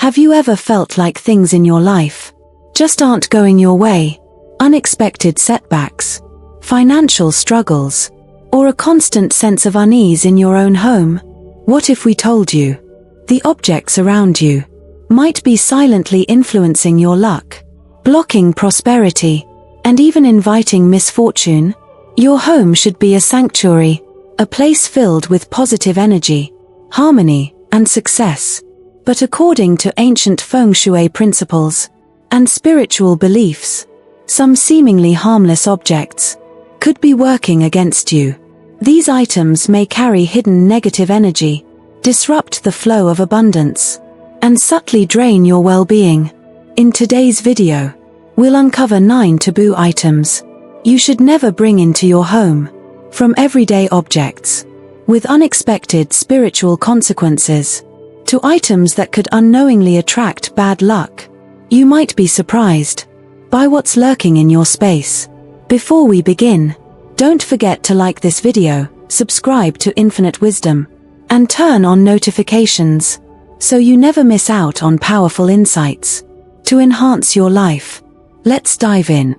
Have you ever felt like things in your life just aren't going your way? Unexpected setbacks, financial struggles, or a constant sense of unease in your own home? What if we told you the objects around you might be silently influencing your luck, blocking prosperity, and even inviting misfortune? Your home should be a sanctuary, a place filled with positive energy, harmony, and success. But according to ancient Feng Shui principles and spiritual beliefs, some seemingly harmless objects could be working against you. These items may carry hidden negative energy, disrupt the flow of abundance, and subtly drain your well-being. In today's video, we'll uncover 9 taboo items you should never bring into your home, from everyday objects with unexpected spiritual consequences to items that could unknowingly attract bad luck. You might be surprised by what's lurking in your space. Before we begin, don't forget to like this video, subscribe to Infinite Wisdom, and turn on notifications so you never miss out on powerful insights to enhance your life. Let's dive in.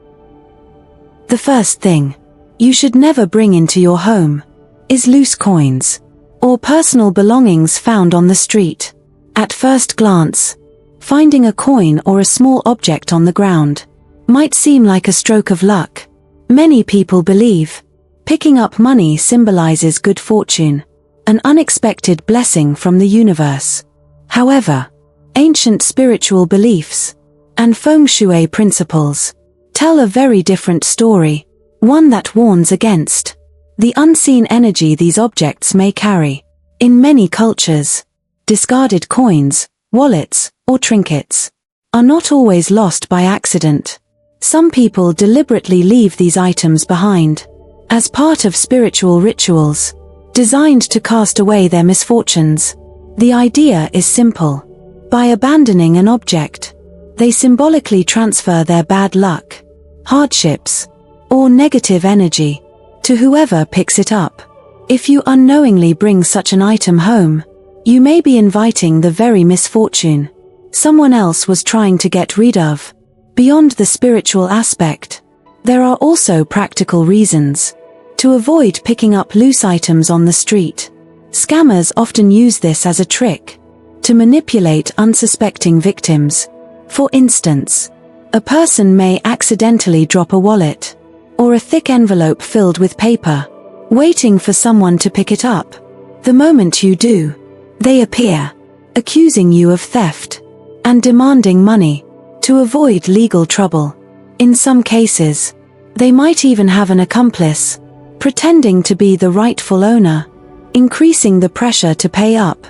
The first thing you should never bring into your home is loose coins or personal belongings found on the street. At first glance, finding a coin or a small object on the ground might seem like a stroke of luck. Many people believe picking up money symbolizes good fortune, an unexpected blessing from the universe. However, ancient spiritual beliefs and Feng Shui principles tell a very different story, one that warns against the unseen energy these objects may carry. In many cultures, discarded coins, wallets, or trinkets are not always lost by accident. Some people deliberately leave these items behind as part of spiritual rituals designed to cast away their misfortunes. The idea is simple. By abandoning an object, they symbolically transfer their bad luck, hardships, or negative energy to whoever picks it up. If you unknowingly bring such an item home, you may be inviting the very misfortune someone else was trying to get rid of. Beyond the spiritual aspect, there are also practical reasons to avoid picking up loose items on the street. Scammers often use this as a trick to manipulate unsuspecting victims. For instance, a person may accidentally drop a wallet or a thick envelope filled with paper, waiting for someone to pick it up. The moment you do, they appear, accusing you of theft and demanding money to avoid legal trouble. In some cases, they might even have an accomplice, pretending to be the rightful owner, increasing the pressure to pay up.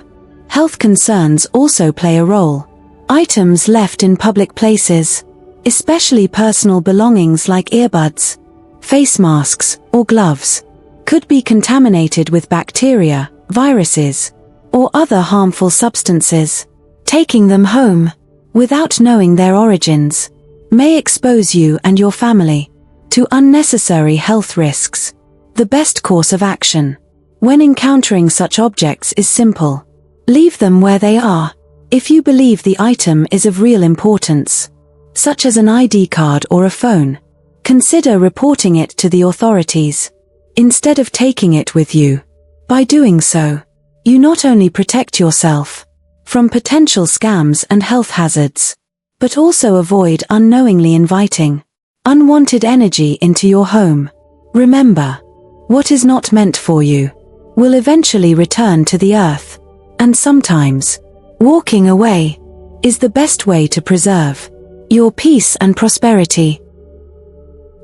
Health concerns also play a role. Items left in public places, especially personal belongings like earbuds, face masks, or gloves, could be contaminated with bacteria, viruses, or other harmful substances. Taking them home without knowing their origins may expose you and your family to unnecessary health risks. The best course of action when encountering such objects is simple. Leave them where they are. If you believe the item is of real importance, such as an ID card or a phone, consider reporting it to the authorities instead of taking it with you. By doing so, you not only protect yourself from potential scams and health hazards, but also avoid unknowingly inviting unwanted energy into your home. Remember, what is not meant for you will eventually return to the earth, and sometimes walking away is the best way to preserve your peace and prosperity.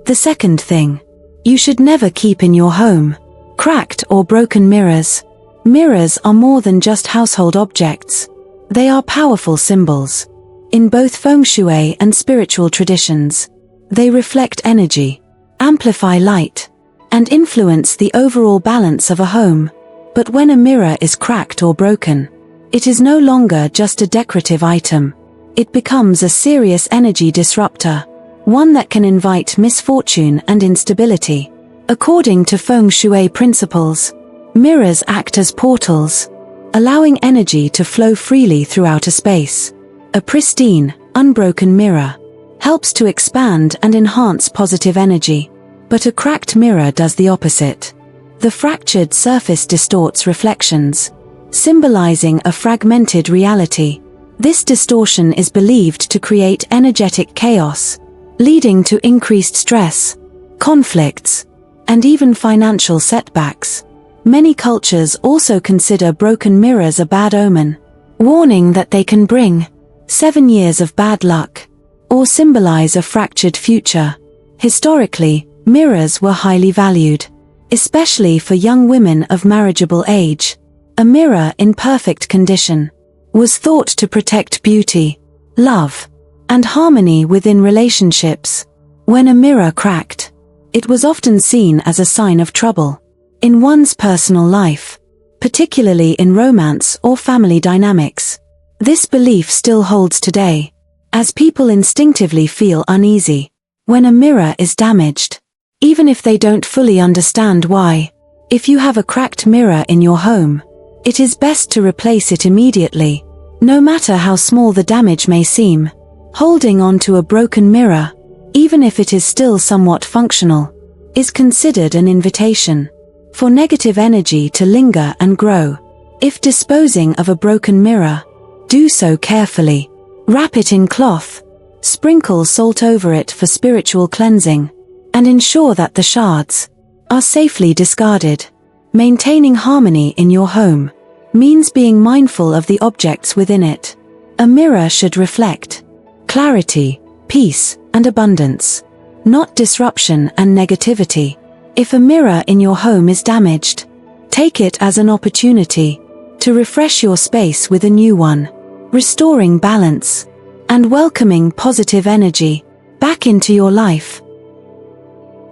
The second thing you should never keep in your home: cracked or broken mirrors. Mirrors are more than just household objects. They are powerful symbols. In both Feng Shui and spiritual traditions, they reflect energy, amplify light, and influence the overall balance of a home. But when a mirror is cracked or broken, it is no longer just a decorative item. It becomes a serious energy disruptor, one that can invite misfortune and instability. According to Feng Shui principles, mirrors act as portals, allowing energy to flow freely throughout a space. A pristine, unbroken mirror helps to expand and enhance positive energy, but a cracked mirror does the opposite. The fractured surface distorts reflections, symbolizing a fragmented reality. This distortion is believed to create energetic chaos, leading to increased stress, conflicts, and even financial setbacks. Many cultures also consider broken mirrors a bad omen, warning that they can bring 7 years of bad luck, or symbolize a fractured future. Historically, mirrors were highly valued, especially for young women of marriageable age. A mirror in perfect condition was thought to protect beauty, love, and harmony within relationships. When a mirror cracked, it was often seen as a sign of trouble in one's personal life, particularly in romance or family dynamics. This belief still holds today, as people instinctively feel uneasy when a mirror is damaged, even if they don't fully understand why. If you have a cracked mirror in your home, it is best to replace it immediately, no matter how small the damage may seem. Holding on to a broken mirror, even if it is still somewhat functional, is considered an invitation for negative energy to linger and grow. If disposing of a broken mirror, do so carefully. Wrap it in cloth, sprinkle salt over it for spiritual cleansing, and ensure that the shards are safely discarded. Maintaining harmony in your home means being mindful of the objects within it. A mirror should reflect clarity, peace, and abundance, not disruption and negativity. If a mirror in your home is damaged, take it as an opportunity to refresh your space with a new one, restoring balance and welcoming positive energy back into your life.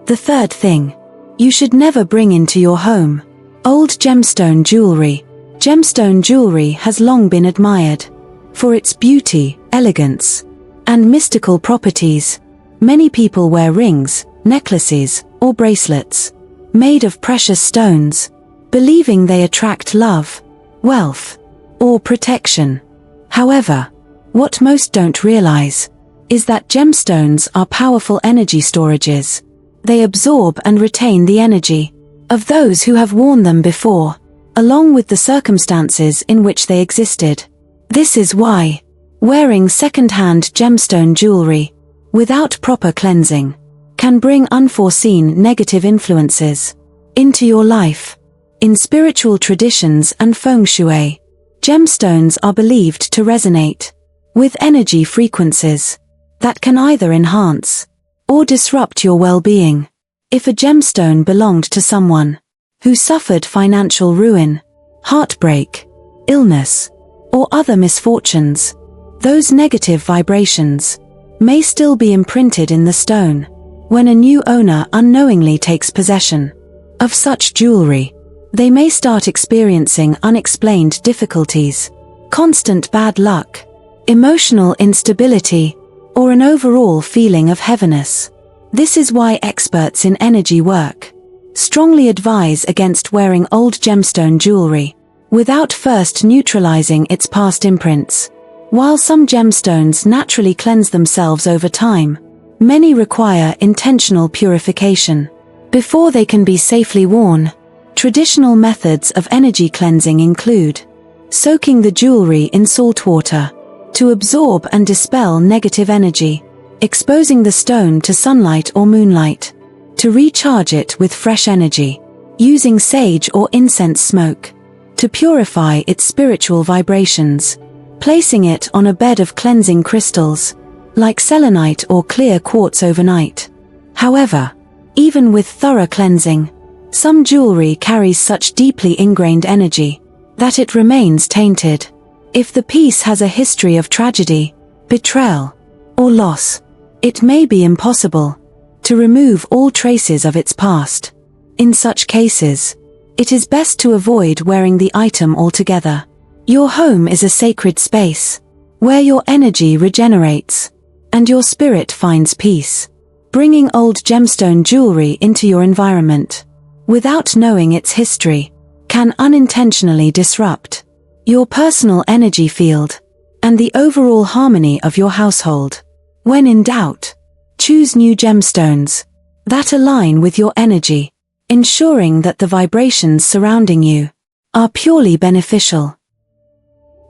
The third thing you should never bring into your home: old gemstone jewelry. Gemstone jewelry has long been admired for its beauty, elegance, and mystical properties. Many people wear rings, necklaces, or bracelets made of precious stones, believing they attract love, wealth, or protection. However, what most don't realize is that gemstones are powerful energy storages. They absorb and retain the energy of those who have worn them before, along with the circumstances in which they existed. This is why wearing second-hand gemstone jewelry without proper cleansing can bring unforeseen negative influences into your life. In spiritual traditions and Feng Shui, gemstones are believed to resonate with energy frequencies that can either enhance or disrupt your well-being. If a gemstone belonged to someone who suffered financial ruin, heartbreak, illness, or other misfortunes, those negative vibrations may still be imprinted in the stone. When a new owner unknowingly takes possession of such jewelry, they may start experiencing unexplained difficulties, constant bad luck, emotional instability, or an overall feeling of heaviness. This is why experts in energy work strongly advise against wearing old gemstone jewelry without first neutralizing its past imprints. While some gemstones naturally cleanse themselves over time, many require intentional purification before they can be safely worn. Traditional methods of energy cleansing include soaking the jewelry in salt water to absorb and dispel negative energy, exposing the stone to sunlight or moonlight to recharge it with fresh energy, using sage or incense smoke to purify its spiritual vibrations, placing it on a bed of cleansing crystals like selenite or clear quartz overnight. However, even with thorough cleansing, some jewelry carries such deeply ingrained energy that it remains tainted. If the piece has a history of tragedy, betrayal, or loss, it may be impossible to remove all traces of its past. In such cases, it is best to avoid wearing the item altogether. Your home is a sacred space where your energy regenerates and your spirit finds peace. Bringing old gemstone jewelry into your environment without knowing its history can unintentionally disrupt your personal energy field and the overall harmony of your household. When in doubt, choose new gemstones that align with your energy, ensuring that the vibrations surrounding you are purely beneficial.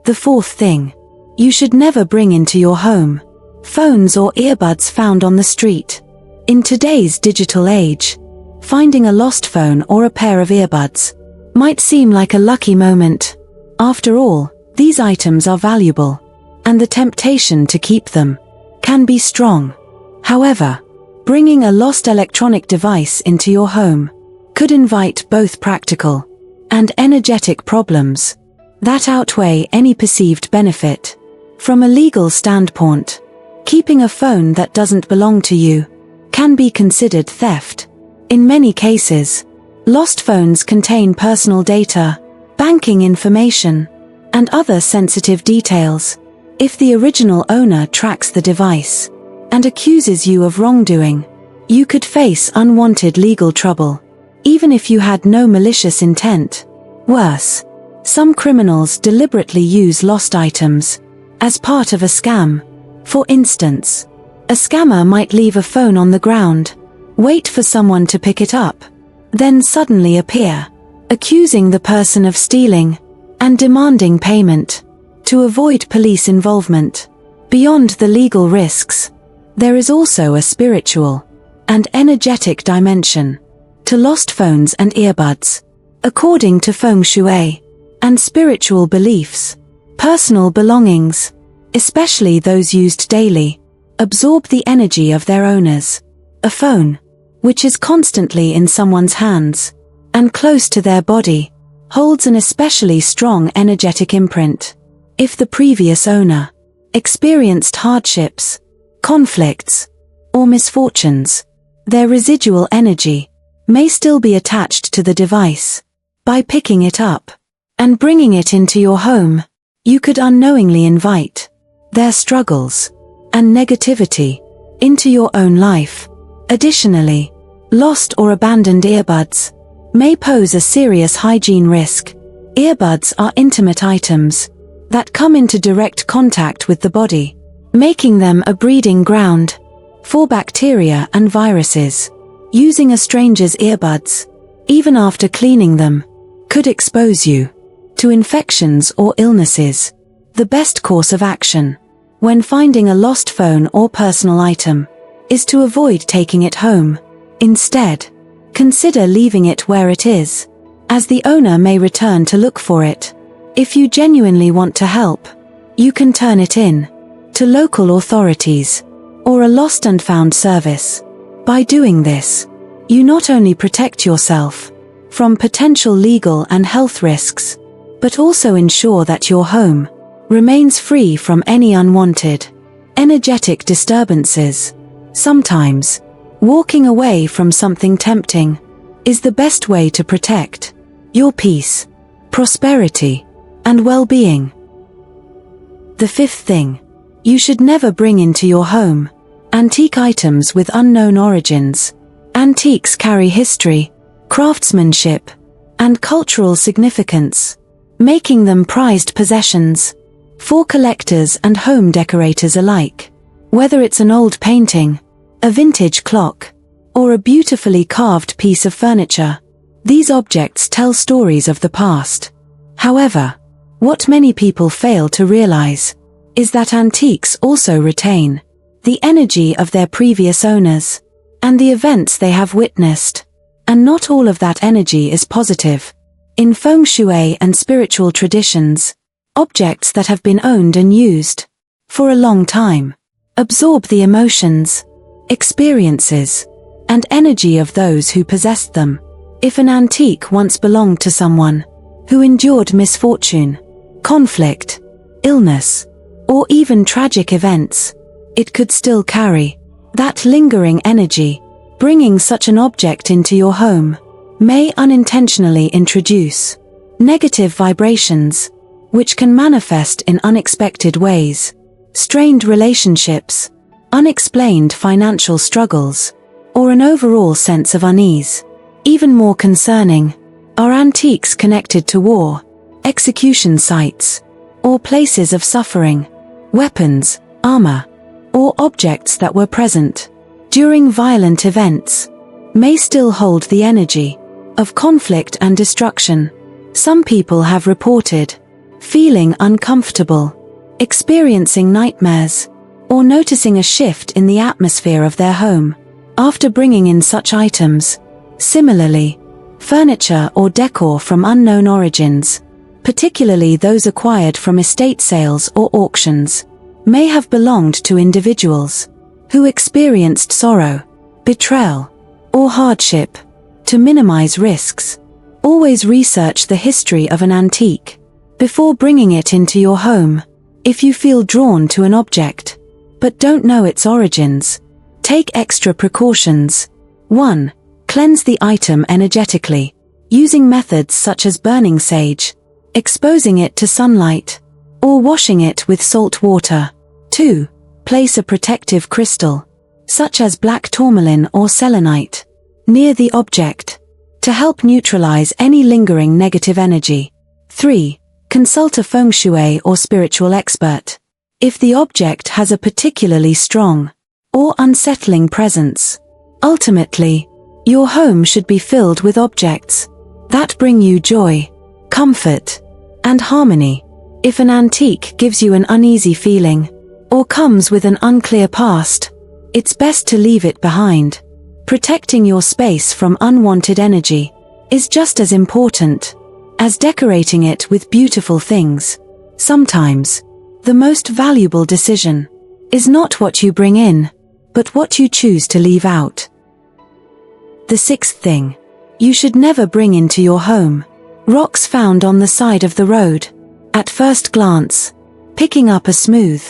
The fourth thing you should never bring into your home: phones or earbuds found on the street. In today's digital age, finding a lost phone or a pair of earbuds might seem like a lucky moment. After all, these items are valuable, and the temptation to keep them can be strong. However, bringing a lost electronic device into your home could invite both practical and energetic problems that outweigh any perceived benefit. From a legal standpoint, keeping a phone that doesn't belong to you can be considered theft. In many cases, lost phones contain personal data, banking information, and other sensitive details. If the original owner tracks the device and accuses you of wrongdoing, you could face unwanted legal trouble, even if you had no malicious intent. Worse, some criminals deliberately use lost items as part of a scam. For instance, a scammer might leave a phone on the ground, wait for someone to pick it up, then suddenly appear, accusing the person of stealing and demanding payment. To avoid police involvement, beyond the legal risks, there is also a spiritual and energetic dimension to lost phones and earbuds. According to Feng Shui and spiritual beliefs, personal belongings, especially those used daily, absorb the energy of their owners. A phone, which is constantly in someone's hands and close to their body, holds an especially strong energetic imprint. If the previous owner experienced hardships, conflicts, or misfortunes, their residual energy may still be attached to the device. By picking it up and bringing it into your home, you could unknowingly invite their struggles and negativity into your own life. Additionally, lost or abandoned earbuds may pose a serious hygiene risk. Earbuds are intimate items that come into direct contact with the body, making them a breeding ground for bacteria and viruses. Using a stranger's earbuds, even after cleaning them, could expose you to infections or illnesses. The best course of action when finding a lost phone or personal item is to avoid taking it home. Instead, consider leaving it where it is, as the owner may return to look for it. If you genuinely want to help, you can turn it in to local authorities or a lost and found service. By doing this, you not only protect yourself from potential legal and health risks, but also ensure that your home remains free from any unwanted energetic disturbances. Sometimes, walking away from something tempting is the best way to protect your peace, prosperity, and well-being. The fifth thing you should never bring into your home: antique items with unknown origins. Antiques carry history, craftsmanship, and cultural significance, making them prized possessions for collectors and home decorators alike. Whether it's an old painting, a vintage clock, or a beautifully carved piece of furniture, these objects tell stories of the past. However, what many people fail to realize is that antiques also retain the energy of their previous owners and the events they have witnessed, and not all of that energy is positive. In Feng Shui and spiritual traditions, objects that have been owned and used for a long time absorb the emotions, experiences, and energy of those who possessed them. If an antique once belonged to someone who endured misfortune, conflict, illness, or even tragic events, it could still carry that lingering energy. Bringing such an object into your home may unintentionally introduce negative vibrations, which can manifest in unexpected ways. Strained relationships, unexplained financial struggles, or an overall sense of unease. Even more concerning are antiques connected to war, execution sites, or places of suffering. weapons, armor, or objects that were present during violent events may still hold the energy of conflict and destruction. Some people have reported feeling uncomfortable, experiencing nightmares, or noticing a shift in the atmosphere of their home after bringing in such items. Similarly, furniture or decor from unknown origins, particularly those acquired from estate sales or auctions, may have belonged to individuals who experienced sorrow, betrayal, or hardship. To minimize risks, always research the history of an antique before bringing it into your home. If you feel drawn to an object, but don't know its origins, take extra precautions. 1. Cleanse the item energetically, using methods such as burning sage, exposing it to sunlight, or washing it with salt water. 2. Place a protective crystal, such as black tourmaline or selenite, near the object, to help neutralize any lingering negative energy. 3. Consult a Feng Shui or spiritual expert if the object has a particularly strong or unsettling presence. Ultimately, your home should be filled with objects that bring you joy, comfort, and harmony. If an antique gives you an uneasy feeling, or comes with an unclear past, it's best to leave it behind. Protecting your space from unwanted energy is just as important as decorating it with beautiful things. Sometimes, the most valuable decision is not what you bring in, but what you choose to leave out. The sixth thing you should never bring into your home: rocks found on the side of the road. At first glance, picking up a smooth,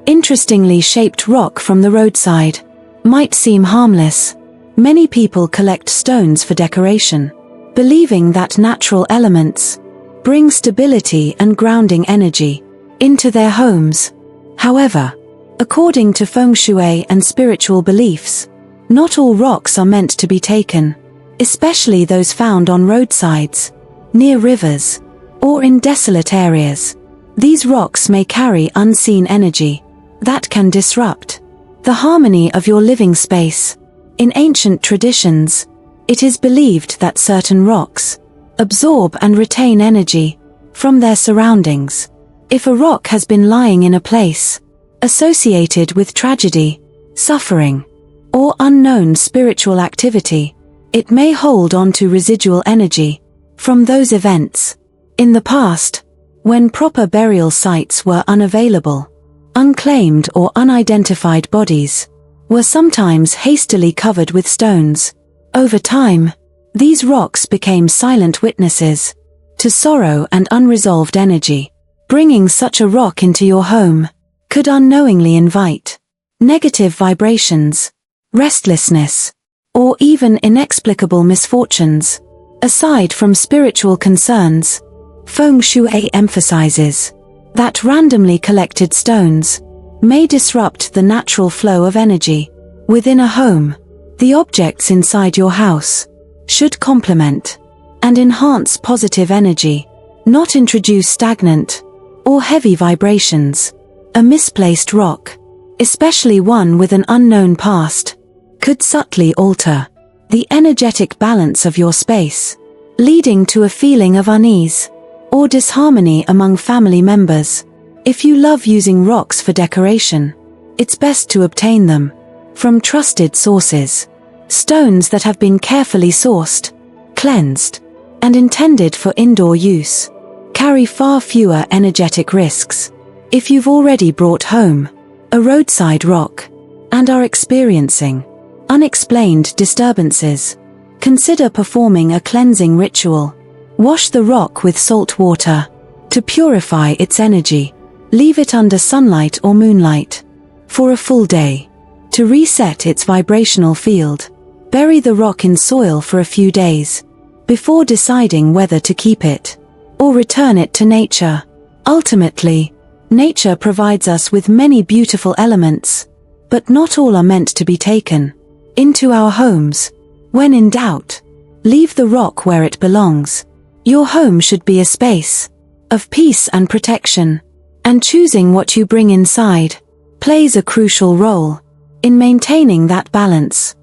interestingly shaped rock from the roadside might seem harmless. Many people collect stones for decoration, believing that natural elements bring stability and grounding energy into their homes. However, according to Feng Shui and spiritual beliefs, not all rocks are meant to be taken, especially those found on roadsides, near rivers, or in desolate areas. These rocks may carry unseen energy that can disrupt the harmony of your living space. In ancient traditions, it is believed that certain rocks absorb and retain energy from their surroundings. If a rock has been lying in a place associated with tragedy, suffering, or unknown spiritual activity, it may hold on to residual energy from those events. In the past, when proper burial sites were unavailable, unclaimed or unidentified bodies were sometimes hastily covered with stones. Over time, these rocks became silent witnesses to sorrow and unresolved energy. Bringing such a rock into your home could unknowingly invite negative vibrations, restlessness, or even inexplicable misfortunes. Aside from spiritual concerns, Feng Shui emphasizes that randomly collected stones may disrupt the natural flow of energy within a home. The objects inside your house should complement and enhance positive energy, not introduce stagnant or heavy vibrations. A misplaced rock, especially one with an unknown past, could subtly alter the energetic balance of your space, leading to a feeling of unease or disharmony among family members. If you love using rocks for decoration, it's best to obtain them from trusted sources. Stones that have been carefully sourced, cleansed, and intended for indoor use carry far fewer energetic risks. If you've already brought home a roadside rock and are experiencing unexplained disturbances, consider performing a cleansing ritual. Wash the rock with salt water to purify its energy. Leave it under sunlight or moonlight for a full day to reset its vibrational field. Bury the rock in soil for a few days before deciding whether to keep it or return it to nature. Ultimately, nature provides us with many beautiful elements, but not all are meant to be taken into our homes. When in doubt, leave the rock where it belongs. Your home should be a space of peace and protection, And choosing what you bring inside plays a crucial role in maintaining that balance.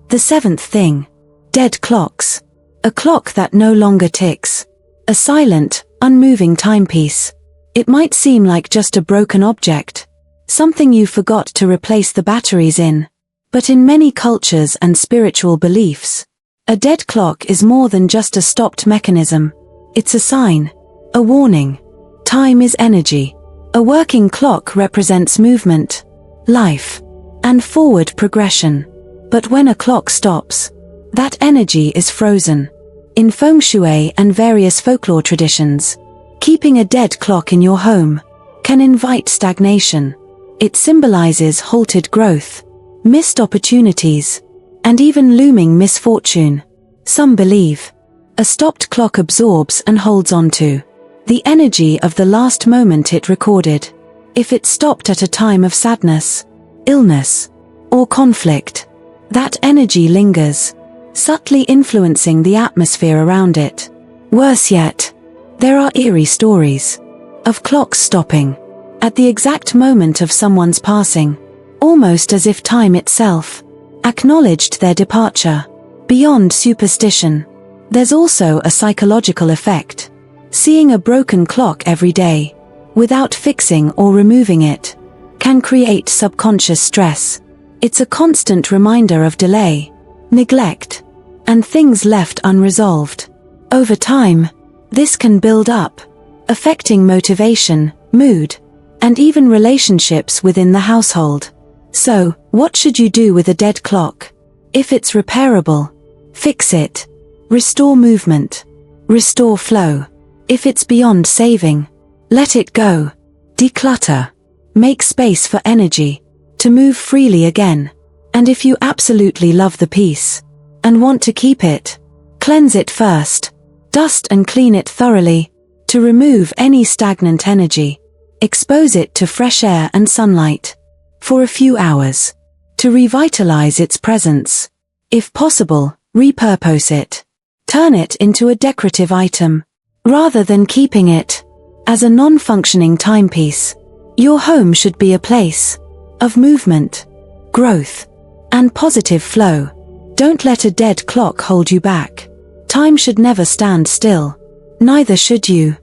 The seventh thing. Dead clocks. A clock that no longer ticks. A silent, unmoving timepiece. It might seem like just a broken object, something you forgot to replace the batteries in. But in many cultures and spiritual beliefs, a dead clock is more than just a stopped mechanism. It's a sign, a warning. Time is energy. A working clock represents movement, life, and forward progression. But when a clock stops, that energy is frozen. In Feng Shui and various folklore traditions, keeping a dead clock in your home can invite stagnation. It symbolizes halted growth, missed opportunities, and even looming misfortune. Some believe a stopped clock absorbs and holds on to the energy of the last moment it recorded. If it stopped at a time of sadness, illness, or conflict, that energy lingers, subtly influencing the atmosphere around it. Worse yet, there are eerie stories of clocks stopping at the exact moment of someone's passing, almost as if time itself acknowledged their departure. Beyond superstition, there's also a psychological effect. Seeing a broken clock every day, without fixing or removing it, can create subconscious stress. It's a constant reminder of delay, neglect, and things left unresolved. Over time, this can build up, affecting motivation, mood, and even relationships within the household. So, what should you do with a dead clock? If it's repairable, fix it. Restore movement. Restore flow. If it's beyond saving, let it go. Declutter. Make space for energy to move freely again. And if you absolutely love the piece and want to keep it, cleanse it first. Dust and clean it thoroughly to remove any stagnant energy. Expose it to fresh air and sunlight for a few hours to revitalize its presence. If possible, repurpose it. Turn it into a decorative item rather than keeping it as a non-functioning timepiece. Your home should be a place of movement, growth, and positive flow. Don't let a dead clock hold you back. Time should never stand still. Neither should you.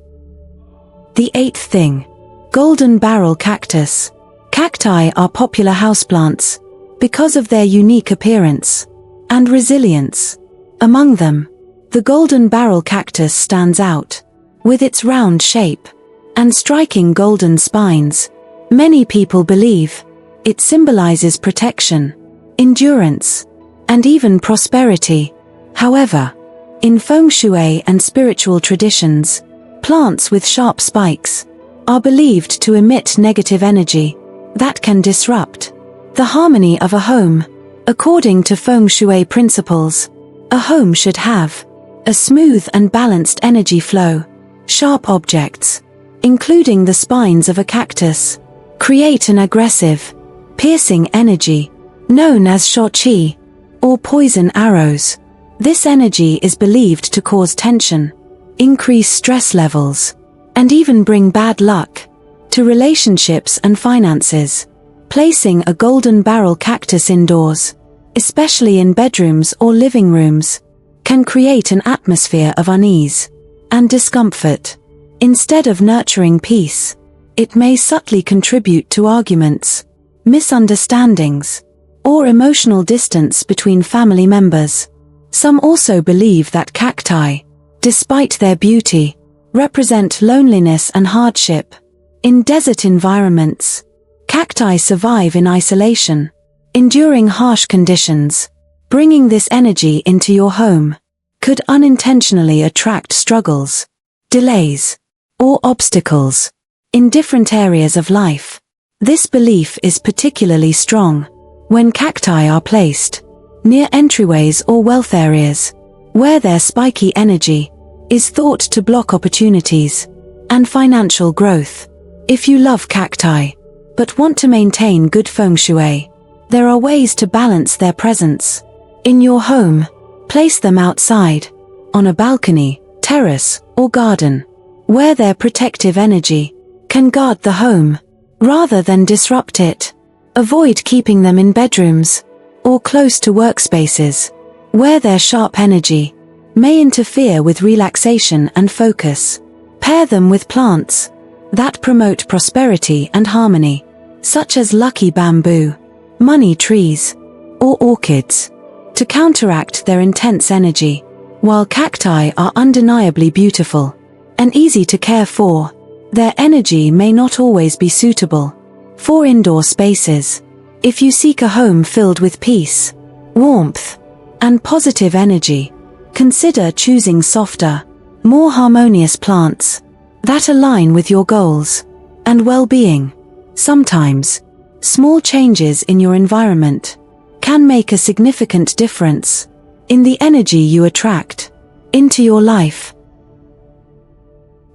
The eighth thing. Golden barrel cactus. Cacti are popular houseplants because of their unique appearance and resilience. Among them, the golden barrel cactus stands out with its round shape and striking golden spines. Many people believe it symbolizes protection, endurance, and even prosperity. However, in Feng Shui and spiritual traditions, plants with sharp spikes are believed to emit negative energy that can disrupt the harmony of a home. According to Feng Shui principles, a home should have a smooth and balanced energy flow. Sharp objects, including the spines of a cactus, create an aggressive, piercing energy known as shou-qi, or poison arrows. This energy is believed to cause tension, increase stress levels, and even bring bad luck to relationships and finances. Placing a golden barrel cactus indoors, especially in bedrooms or living rooms, can create an atmosphere of unease and discomfort. Instead of nurturing peace, it may subtly contribute to arguments, misunderstandings, or emotional distance between family members. Some also believe that cacti, despite their beauty, represent loneliness and hardship. In desert environments, cacti survive in isolation, enduring harsh conditions. Bringing this energy into your home could unintentionally attract struggles, delays, or obstacles in different areas of life. This belief is particularly strong when cacti are placed near entryways or wealth areas, where their spiky energy is thought to block opportunities and financial growth. If you love cacti, but want to maintain good feng shui, there are ways to balance their presence in your home. Place them outside, on a balcony, terrace, or garden, where their protective energy can guard the home, rather than disrupt it. Avoid keeping them in bedrooms, or close to workspaces, where their sharp energy may interfere with relaxation and focus. Pair them with plants that promote prosperity and harmony, such as lucky bamboo, money trees, or orchids, to counteract their intense energy. While cacti are undeniably beautiful and easy to care for, their energy may not always be suitable for indoor spaces. If you seek a home filled with peace, warmth, and positive energy, consider choosing softer, more harmonious plants that align with your goals and well-being. Sometimes, small changes in your environment can make a significant difference in the energy you attract into your life.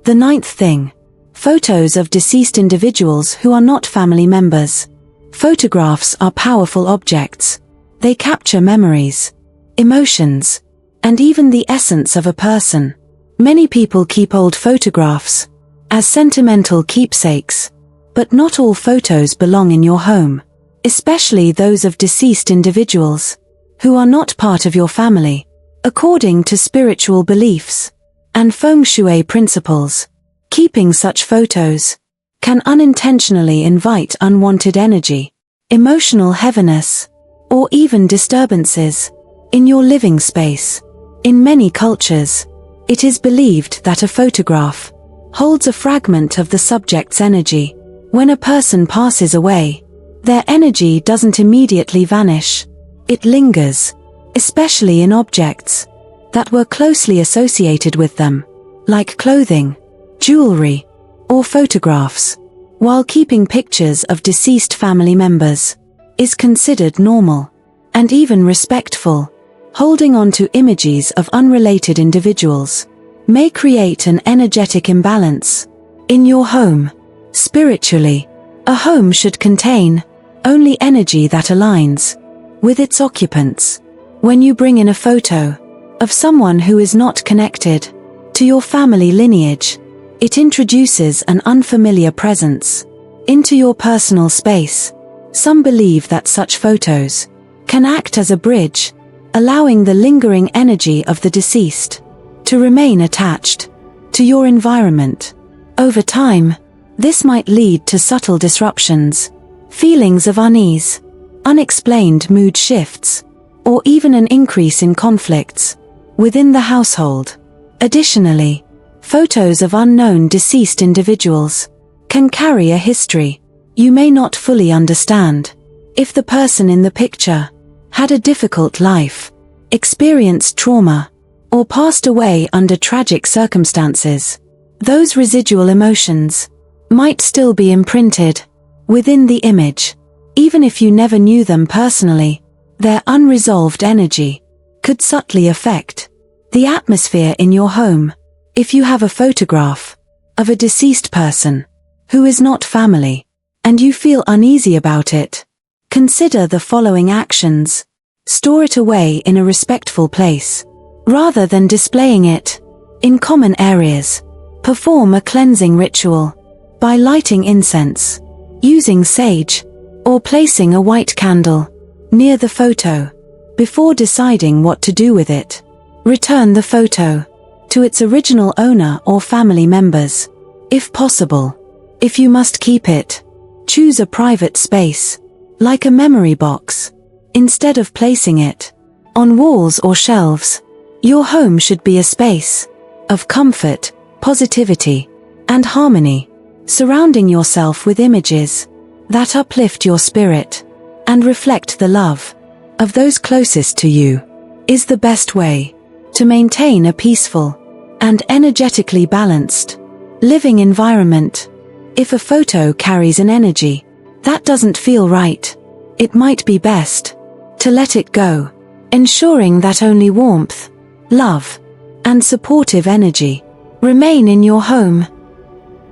The ninth thing: photos of deceased individuals who are not family members. Photographs are powerful objects. They capture memories, emotions, and even the essence of a person. Many people keep old photographs as sentimental keepsakes, but not all photos belong in your home, especially those of deceased individuals who are not part of your family. According to spiritual beliefs and Feng Shui principles, keeping such photos can unintentionally invite unwanted energy, emotional heaviness, or even disturbances in your living space. In many cultures, it is believed that a photograph holds a fragment of the subject's energy. When a person passes away, their energy doesn't immediately vanish. It lingers, especially in objects that were closely associated with them, like clothing, jewelry, or photographs. While keeping pictures of deceased family members is considered normal and even respectful, holding on to images of unrelated individuals may create an energetic imbalance in your home. Spiritually, a home should contain only energy that aligns with its occupants. When you bring in a photo of someone who is not connected to your family lineage, it introduces an unfamiliar presence into your personal space. Some believe that such photos can act as a bridge, allowing the lingering energy of the deceased to remain attached to your environment. Over time, this might lead to subtle disruptions, feelings of unease, unexplained mood shifts, or even an increase in conflicts within the household. Additionally, photos of unknown deceased individuals can carry a history you may not fully understand. If the person in the picture had a difficult life, experienced trauma, or passed away under tragic circumstances, those residual emotions might still be imprinted within the image. Even if you never knew them personally, their unresolved energy could subtly affect the atmosphere in your home. If you have a photograph of a deceased person who is not family, and you feel uneasy about it, consider the following actions. Store it away in a respectful place, rather than displaying it in common areas. Perform a cleansing ritual by lighting incense, using sage, or placing a white candle near the photo. Before deciding what to do with it, return the photo to its original owner or family members, if possible. If you must keep it, choose a private space, like a memory box, instead of placing it on walls or shelves. Your home should be a space of comfort, positivity, and harmony. Surrounding yourself with images that uplift your spirit and reflect the love of those closest to you is the best way to maintain a peaceful and energetically balanced living environment. If a photo carries an energy that doesn't feel right, it might be best to let it go, ensuring that only warmth, love, and supportive energy remain in your home.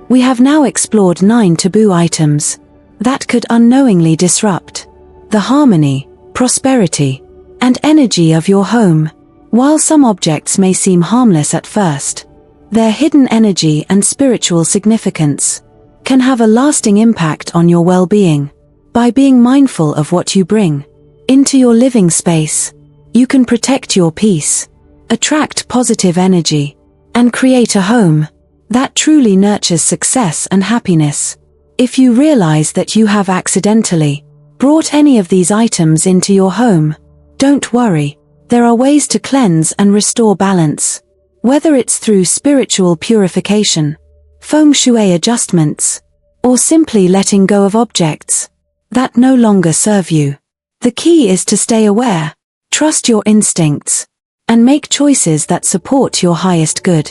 We have now explored 9 taboo items that could unknowingly disrupt the harmony, prosperity, and energy of your home. While some objects may seem harmless at first, their hidden energy and spiritual significance can have a lasting impact on your well-being. By being mindful of what you bring into your living space, you can protect your peace, attract positive energy, and create a home that truly nurtures success and happiness. If you realize that you have accidentally brought any of these items into your home, don't worry. There are ways to cleanse and restore balance. Whether it's through spiritual purification, Feng Shui adjustments, or simply letting go of objects that no longer serve you. The key is to stay aware, trust your instincts, and make choices that support your highest good.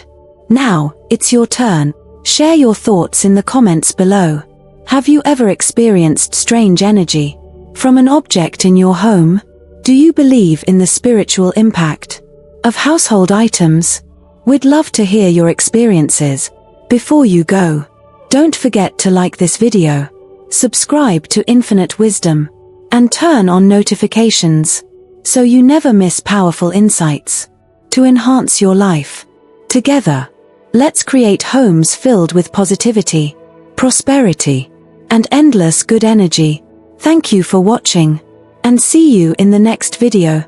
Now, it's your turn. Share your thoughts in the comments below. Have you ever experienced strange energy from an object in your home? Do you believe in the spiritual impact of household items? We'd love to hear your experiences. Before you go, don't forget to like this video, subscribe to Infinite Wisdom, and turn on notifications so you never miss powerful insights to enhance your life. Together, let's create homes filled with positivity, prosperity, and endless good energy. Thank you for watching, and see you in the next video.